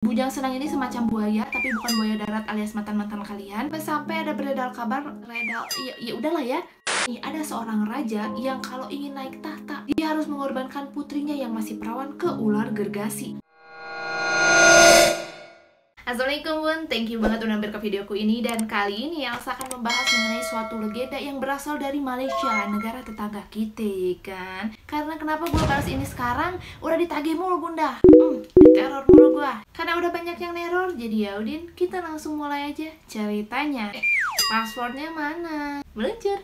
Bujang Senang ini semacam buaya, tapi bukan buaya darat alias mantan-mantan kalian. Sampai ada beredar kabar, ya udahlah ya. Nih, ada seorang raja yang kalau ingin naik tahta, dia harus mengorbankan putrinya yang masih perawan ke ular gergasi. Assalamualaikum bun, thank you banget udah mampir ke videoku ini. Dan kali ini Elsa akan membahas mengenai suatu legenda yang berasal dari Malaysia, negara tetangga kita kan. Karena kenapa gue bahas ini sekarang? Udah ditagih mulu bunda, diteror mulu gue. Karena udah banyak yang neror, jadi yaudin kita langsung mulai aja ceritanya. Passwordnya mana? Meluncur.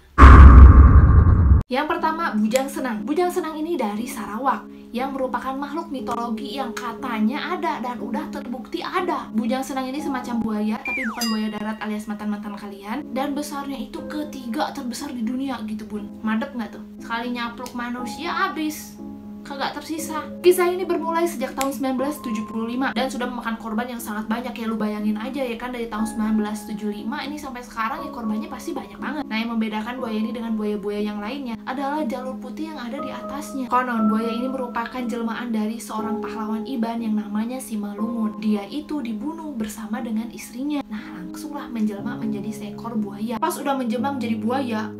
Yang pertama, Bujang Senang. Bujang Senang ini dari Sarawak, yang merupakan makhluk mitologi yang katanya ada dan udah terbukti ada. Bujang Senang ini semacam buaya, tapi bukan buaya darat alias mantan-mantan kalian. Dan besarnya itu ketiga terbesar di dunia gitu bun. Madep nggak tuh? Sekali nyapluk manusia habis, kagak tersisa. Kisah ini bermulai sejak tahun 1975 dan sudah memakan korban yang sangat banyak. Ya lu bayangin aja ya kan, dari tahun 1975 ini sampai sekarang ya korbannya pasti banyak banget. Nah, yang membedakan buaya ini dengan buaya-buaya yang lainnya adalah jalur putih yang ada di atasnya. Konon buaya ini merupakan jelmaan dari seorang pahlawan Iban yang namanya Simalungun. Dia itu dibunuh bersama dengan istrinya. Nah, langsunglah menjelma menjadi seekor buaya. Pas udah menjelma menjadi buaya,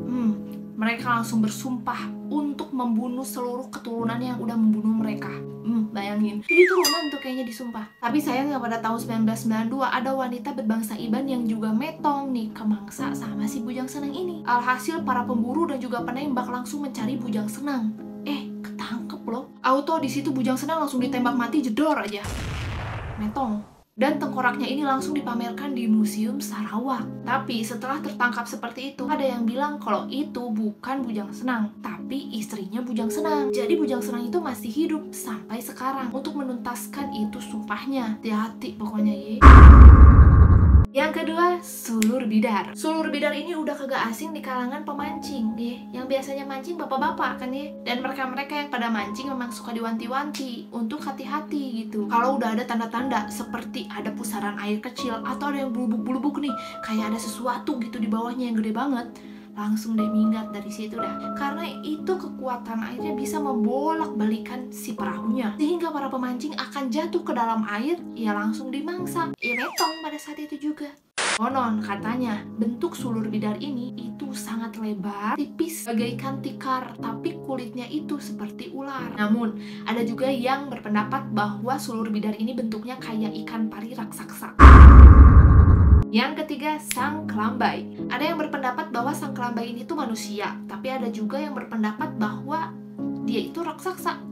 mereka langsung bersumpah untuk membunuh seluruh keturunan yang udah membunuh mereka. Bayangin, jadi turunan tuh kayaknya disumpah. Tapi sayangnya pada tahun 1992 ada wanita berbangsa Iban yang juga metong nih kemangsa sama si Bujang Senang ini. Alhasil para pemburu dan juga penembak langsung mencari Bujang Senang. Ketangkep loh. Auto di situ Bujang Senang langsung ditembak mati jedor aja. Metong. Dan tengkoraknya ini langsung dipamerkan di Museum Sarawak. Tapi setelah tertangkap seperti itu, ada yang bilang kalau itu bukan Bujang Senang, tapi istrinya Bujang Senang. Jadi Bujang Senang itu masih hidup sampai sekarang untuk menuntaskan itu sumpahnya. Hati-hati pokoknya ye. Yang kedua, Sulur Bidar. Sulur Bidar ini udah kagak asing di kalangan pemancing nih, yang biasanya mancing bapak-bapak kan ya. Dan mereka-mereka yang pada mancing memang suka diwanti-wanti untuk hati-hati gitu. Kalau udah ada tanda-tanda seperti ada pusaran air kecil atau ada yang bulubuk-bulubuk nih, kayak ada sesuatu gitu di bawahnya yang gede banget, langsung deh minggat dari situ dah. Karena itu kekuatan airnya bisa membolak-balikan si perahunya, sehingga para pemancing akan jatuh ke dalam air, ya langsung dimangsa. Ya metong pada saat itu juga. Konon katanya bentuk Sulur Bidar ini itu sangat lebar, tipis bagaikan tikar, tapi kulitnya itu seperti ular. Namun ada juga yang berpendapat bahwa Sulur Bidar ini bentuknya kayak ikan pari raksasa. Yang ketiga, Sang Kelambai. Ada yang berpendapat bahwa Sang Kelambai ini tuh manusia, tapi ada juga yang berpendapat bahwa dia itu raksasa.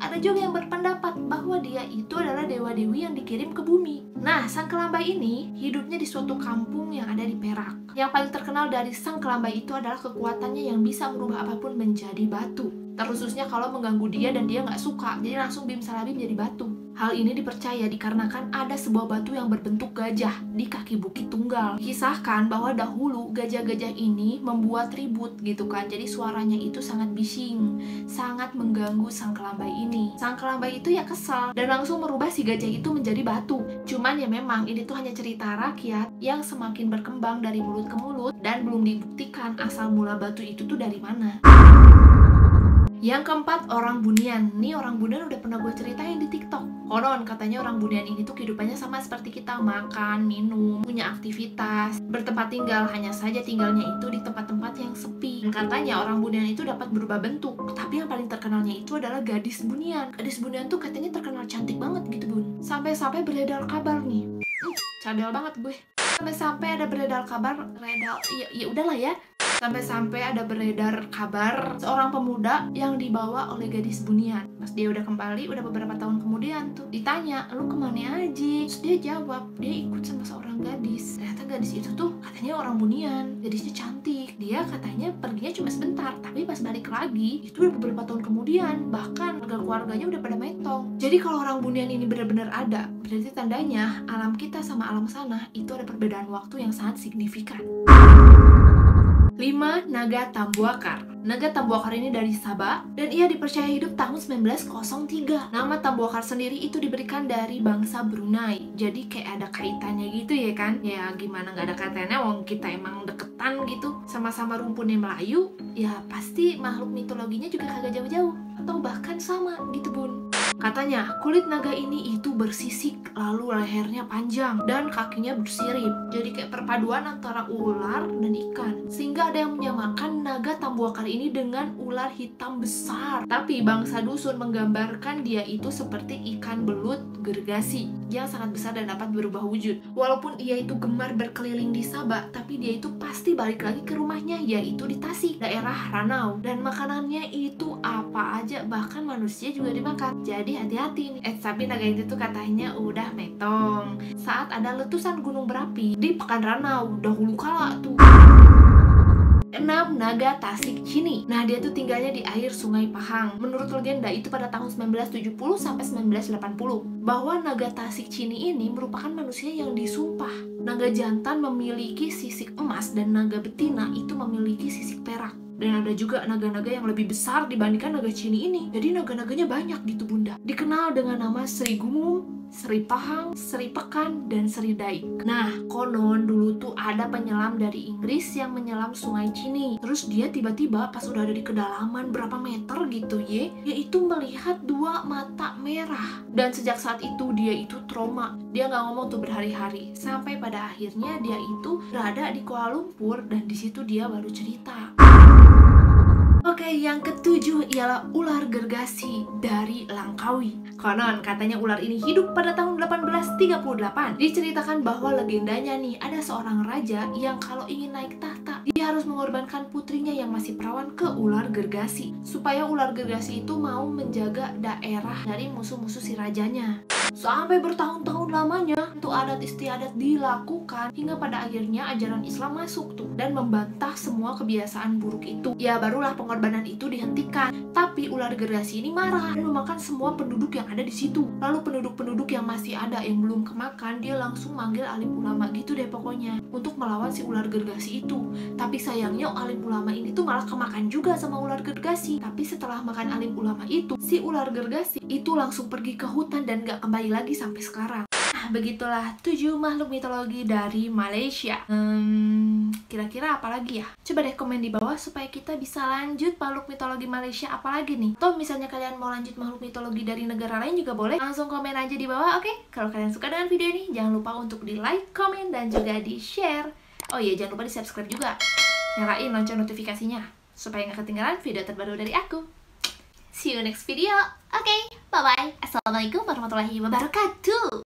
Ada juga yang berpendapat bahwa dia itu adalah dewa-dewi yang dikirim ke bumi. Nah, Sang Kelambai ini hidupnya di suatu kampung yang ada di Perak. Yang paling terkenal dari Sang Kelambai itu adalah kekuatannya yang bisa merubah apapun menjadi batu. Terkhususnya kalau mengganggu dia dan dia nggak suka, jadi langsung bim salabim jadi batu. Hal ini dipercaya dikarenakan ada sebuah batu yang berbentuk gajah di kaki Bukit Tunggal. Kisahkan bahwa dahulu gajah-gajah ini membuat ribut gitu kan, jadi suaranya itu sangat bising, sangat mengganggu Sang Kelambai ini. Sang Kelambai itu ya kesal dan langsung merubah si gajah itu menjadi batu. Cuman ya memang ini tuh hanya cerita rakyat yang semakin berkembang dari mulut ke mulut dan belum dibuktikan asal mula batu itu tuh dari mana. Yang keempat, orang Bunian. Nih orang Bunian udah pernah gue ceritain di TikTok. Konon katanya orang Bunian ini tuh kehidupannya sama seperti kita, makan, minum, punya aktivitas, bertempat tinggal, hanya saja tinggalnya itu di tempat-tempat yang sepi. Dan katanya orang Bunian itu dapat berubah bentuk, tapi yang paling terkenalnya itu adalah gadis Bunian. Gadis Bunian tuh katanya terkenal cantik banget gitu bun. Sampai-sampai beredar kabar nih. Cadel banget gue. Sampai-sampai ada beredar kabar, ya udahlah ya. Sampai-sampai ada beredar kabar seorang pemuda yang dibawa oleh gadis Bunian. Pas dia udah kembali, udah beberapa tahun kemudian tuh ditanya, lu kemana aja? Terus dia jawab, dia ikut sama seorang gadis. Ternyata gadis itu tuh katanya orang Bunian. Gadisnya cantik. Dia katanya perginya cuma sebentar, tapi pas balik lagi itu udah beberapa tahun kemudian. Bahkan keluarganya udah pada metong. Jadi kalau orang Bunian ini benar-benar ada, berarti tandanya alam kita sama alam sana itu ada perbedaan waktu yang sangat signifikan. 5. Naga Tambuakar. Naga Tambuakar ini dari Sabah dan ia dipercaya hidup tahun 1903. Nama Tambuakar sendiri itu diberikan dari bangsa Brunei. Jadi kayak ada kaitannya gitu ya kan? Ya gimana nggak ada kaitannya, wong kita emang deketan gitu. Sama-sama rumpunnya Melayu, ya pasti makhluk mitologinya juga kagak jauh-jauh. Atau bahkan sama gitu bun. Katanya kulit naga ini itu bersisik, lalu lehernya panjang dan kakinya bersirip. Jadi kayak perpaduan antara ular dan ikan. Sehingga ada yang menyamakan naga Tambuakar ini dengan ular hitam besar. Tapi bangsa dusun menggambarkan dia itu seperti ikan belut gergasi yang sangat besar dan dapat berubah wujud. Walaupun ia itu gemar berkeliling di Sabak, tapi dia itu pasti balik lagi ke rumahnya, yaitu di Tasik, daerah Ranau. Dan makanannya itu apa aja, bahkan manusia juga dimakan. Jadi hati-hati nih. Tapi naga itu tuh katanya udah metong saat ada letusan gunung berapi di Pekan Ranau dahulu kala tuh. 6. Naga Tasik Chini. Nah, dia tuh tinggalnya di air Sungai Pahang. Menurut legenda itu pada tahun 1970 sampai 1980 bahwa naga Tasik Chini ini merupakan manusia yang disumpah. Naga jantan memiliki sisik emas dan naga betina itu memiliki sisik perak. Dan ada juga naga-naga yang lebih besar dibandingkan naga Chini ini. Jadi naga-naganya banyak gitu bunda. Dikenal dengan nama Sri Gumung, Sri Pahang, Sri Pekan, dan Sri Daik. Nah, konon dulu tuh ada penyelam dari Inggris yang menyelam sungai Chini. Terus dia tiba-tiba pas udah ada di kedalaman berapa meter gitu yaitu melihat 2 mata merah. Dan sejak saat itu dia itu trauma. Dia nggak ngomong tuh berhari-hari. Sampai pada akhirnya dia itu berada di Kuala Lumpur dan di situ dia baru cerita. Oke, yang ke-7 ialah ular gergasi dari Langkawi. Konon katanya ular ini hidup pada tahun 1838. Diceritakan bahwa legendanya nih, ada seorang raja yang kalau ingin naik tahta, dia harus mengorbankan putrinya yang masih perawan ke ular gergasi, supaya ular gergasi itu mau menjaga daerah dari musuh-musuh si rajanya. Sampai bertahun-tahun lamanya untuk adat istiadat dilakukan, hingga pada akhirnya ajaran Islam masuk tuh dan membantah semua kebiasaan buruk itu. Ya barulah pengorbanan itu dihentikan. Tapi ular gergasi ini marah dan memakan semua penduduk yang ada di situ. Lalu penduduk-penduduk yang masih ada yang belum kemakan, dia langsung manggil alim ulama gitu deh pokoknya untuk melawan si ular gergasi itu. Tapi sayangnya alim ulama ini tuh malah kemakan juga sama ular gergasi. Tapi setelah makan alim ulama itu, si ular gergasi itu langsung pergi ke hutan dan gak kembali lagi sampai sekarang. Nah, begitulah 7 makhluk mitologi dari Malaysia. Kira-kira apa lagi ya? Coba deh komen di bawah supaya kita bisa lanjut makhluk mitologi Malaysia apa lagi nih. Atau misalnya kalian mau lanjut makhluk mitologi dari negara lain juga boleh. Langsung komen aja di bawah, oke? Kalau kalian suka dengan video ini, jangan lupa untuk di like, komen, dan juga di share. Oh iya, jangan lupa di subscribe juga. Nyalain lonceng notifikasinya supaya nggak ketinggalan video terbaru dari aku. See you next video. Oke, bye-bye. Assalamualaikum warahmatullahi wabarakatuh.